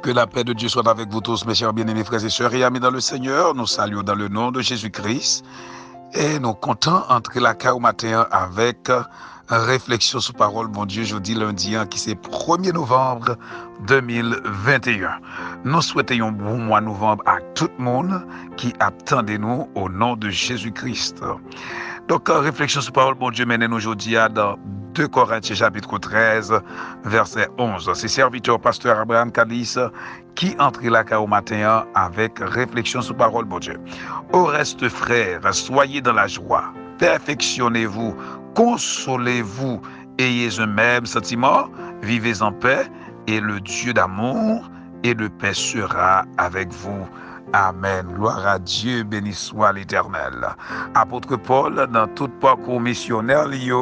Que la paix de Dieu soit avec vous tous, mes chers bien-aimés frères et sœurs et amis dans le Seigneur. Nous saluons dans le nom de Jésus-Christ et nous comptons entrer la carte au matin avec réflexion sur parole, bon Dieu, jeudi, lundi, qui c'est 1er novembre 2021. Nous souhaitons un bon mois de novembre à tout le monde qui attendait nous au nom de Jésus-Christ. Donc, réflexion sur parole, bon Dieu, mène aujourd'hui dans 2 Corinthiens chapitre 13, verset 11. C'est serviteur pasteur Abraham Kalis qui entre là au matin avec réflexion sur parole, bon Dieu. Au reste, frères, soyez dans la joie, perfectionnez-vous, consolez-vous, ayez un même sentiment, vivez en paix, et le Dieu d'amour et de paix sera avec vous. Amen. Gloire à Dieu, béni soit l'Éternel. Apôtre Paul, dans tout parcours missionnaire, il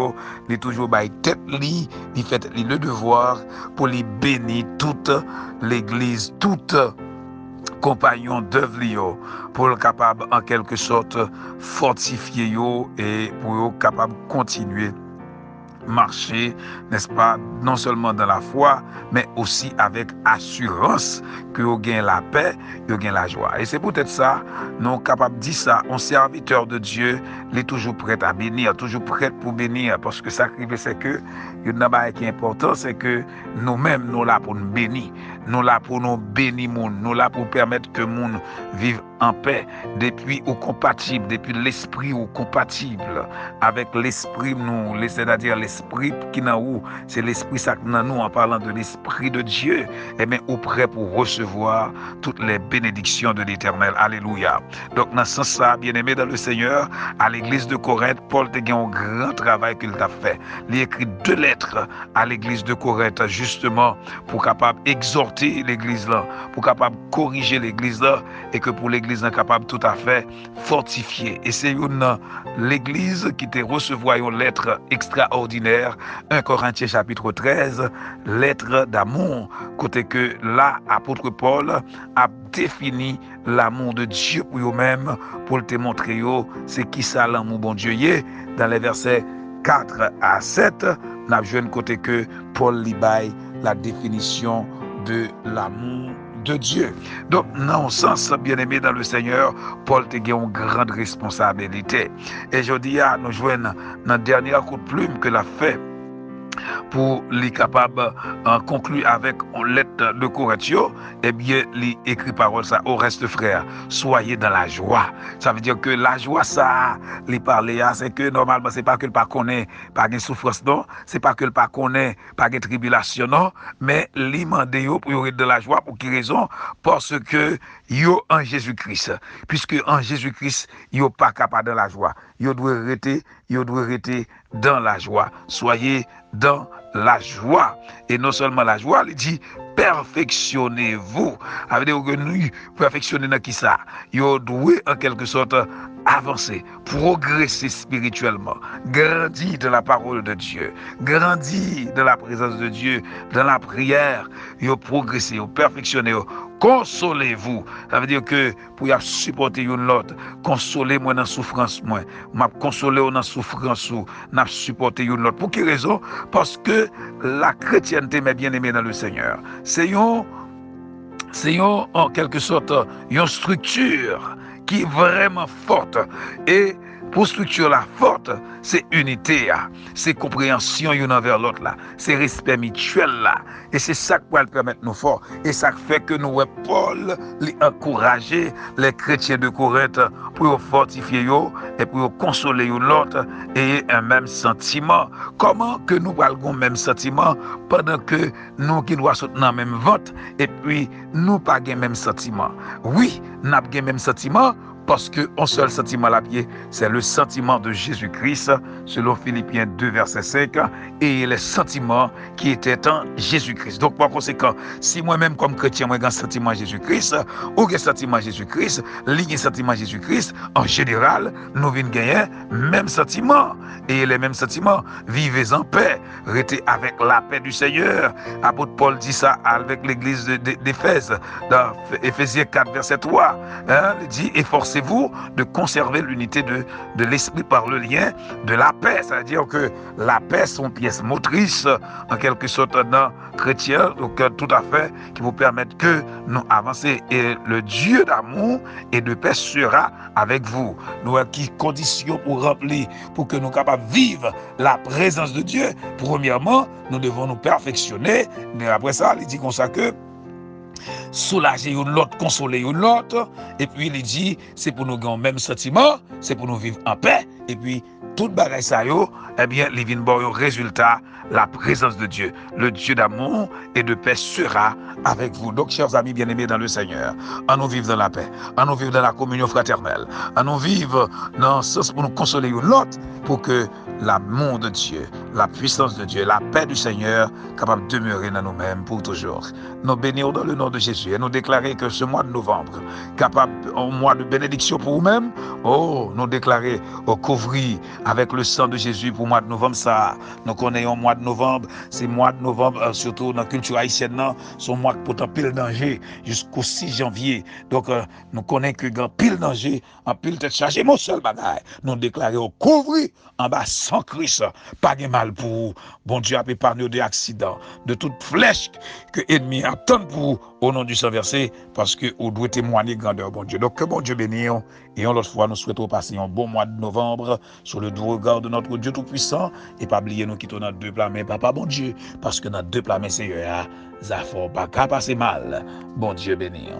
est toujours by tête li, il fait le devoir pour lui bénir toute l'Église, toute compagnon d'œuvre pour être capable en quelque sorte fortifier et pour être capable de continuer marcher, n'est-ce pas, non seulement dans la foi, mais aussi avec assurance que vous gagnez la paix, vous gagnez la joie. Et c'est peut-être ça, nous sommes capables de dire ça, un serviteur de Dieu, il est toujours prêt à bénir, toujours prêt pour bénir, parce que ça c'est que, une chose qui est important, c'est que nous-mêmes, nous là pour nous bénir, nous là pour nous bénir, nous là pour permettre que le monde vive en paix, depuis ou compatible, depuis l'esprit ou compatible avec l'esprit nous, c'est-à-dire l'esprit qui est en nous, c'est l'esprit ça qui est en nous, en parlant de l'esprit de Dieu, et bien au prêt pour recevoir toutes les bénédictions de l'Éternel. Alléluia. Donc dans ce sens, bien-aimé dans le Seigneur, à l'église de Corinthe, Paul a un grand travail qu'il a fait. Il a écrit 2 lettres à l'église de Corinthe, justement, pour capable exhorter l'église là, pour capable corriger l'église là, et que pour l'église là, capable tout à fait fortifier. Et c'est l'église qui te recevoir une lettre extraordinaire, 1 Corinthiens chapitre 13, lettre d'amour, côté que là, apôtre Paul a défini l'amour de Dieu pour eux-mêmes, pour te montrer c'est qui ça l'amour bon Dieu y est. Dans les versets 4 à 7, nous avons côté que Paul libaille la définition de l'amour de Dieu. Donc, dans ce sens, bien-aimé dans le Seigneur, Paul a une grande responsabilité. Et je dis, nous jouons dans le dernier coup de plume que l'a fait pour les capables conclure avec une lettre de Corinthiens, eh bien, il écrit parole ça au reste frère, soyez dans la joie. Ça veut dire que la joie ça, les parler c'est que normalement c'est pas que le pas connaît pas de souffrance non, c'est pas que le pas connaît pas de tribulation non, mais li mandé yo pour être dans la joie pour quelle raison? Parce que yo en Jésus-Christ. Puisque en Jésus-Christ, yo pas capable dans la joie. Yo doit rester dans la joie. Soyez dans la joie. Et non seulement la joie, il dit perfectionnez-vous. Ça veut dire que nous perfectionner dans qui ça? Yo doit en quelque sorte avancer, progresser spirituellement, grandir dans la parole de Dieu, grandir dans la présence de Dieu, dans la prière, yo progresser, yo perfectionner, consolez-vous. Ça veut dire que pour y supporter une autre, consolez-moi dans la souffrance, moi consoler dans la souffrance, n'a supporter une autre. Pour quelle raison? Parce que la chrétienté, mes bien-aimés dans le Seigneur, c'est en quelque sorte une structure qui est vraiment forte. Et pour structure la forte, c'est unité, c'est compréhension l'une envers l'autre, c'est respect mutuel. Et c'est ça qui va permettre nous fort. Et ça fait que nous, Paul, encourager les chrétiens de Corinthe pour fortifier et pour consoler l'autre et un même sentiment. Comment que nous parlons même sentiment pendant que nous qui doit soutenir dans même vote et puis nous pas le même sentiment? Oui, nous avons le même sentiment. Parce qu'un seul sentiment à pied, c'est le sentiment de Jésus-Christ, selon Philippiens 2, verset 5, et les sentiments qui étaient en Jésus-Christ. Donc, par conséquent, si moi-même, comme chrétien, j'ai un sentiment à Jésus-Christ, ou un sentiment à Jésus-Christ, un sentiment à Jésus-Christ, en général, nous venons gagner même sentiment. Et les mêmes sentiments, vivez en paix, restez avec la paix du Seigneur. Apôtre Paul dit ça avec l'église d'Éphèse, dans Éphésiens 4, verset 3. Il dit, efforcez efforcez-vous de conserver l'unité de l'esprit par le lien de la paix. C'est-à-dire que la paix sont pièces motrices, en quelque sorte, dans chrétien, donc tout à fait, qui vous permettent que nous avancer. Et le Dieu d'amour et de paix sera avec vous. Nous avons qui conditions pour remplir, pour que nous soyons capables de vivre la présence de Dieu. Premièrement, nous devons nous perfectionner, mais après ça, il dit comme ça que soulager une l'autre, consoler une l'autre, et puis il dit, c'est pour nous avoir le même sentiment, c'est pour nous vivre en paix, et puis tout bagay ça yo, eh bien, il vient bon résultat, la présence de Dieu, le Dieu d'amour et de paix sera avec vous. Donc, chers amis bien-aimés dans le Seigneur, en nous vivre dans la paix, en nous vivre dans la communion fraternelle, en nous vivre dans le sens pour nous consoler une l'autre, pour que l'amour de Dieu, la puissance de Dieu, la paix du Seigneur, capable de demeurer dans nous-mêmes pour toujours. Nous bénissons dans le nom de Jésus et nous déclarer que ce mois de novembre, capable un mois de bénédiction pour vous-même, nous déclarer couvrir avec le sang de Jésus pour le mois de novembre. Ça, nous connaissons le mois de novembre, c'est mois de novembre, surtout dans la culture haïtienne, c'est un mois qui peut en pile danger jusqu'au 6 janvier. Donc, nous connaissons que dans pile danger, en pile tête chargée, mon seul bagaille, nous déclarer couvrir en bas sans Christ, pas de mal pour vous. Bon Dieu a épargné des accidents, de toute flèche que l'ennemi attend pour vous, au nom du sang versé, parce que vous devez témoigner grandeur, bon Dieu. Donc, que bon Dieu bénisse, et l'autre fois, nous souhaitons passer un bon mois de novembre sur le doux regard de notre Dieu Tout-Puissant, et pas oublier nous quittons notre deux plats, mais papa, bon Dieu, parce que notre deux plats, mais c'est ça, faut pas passer mal. Bon Dieu bénisse.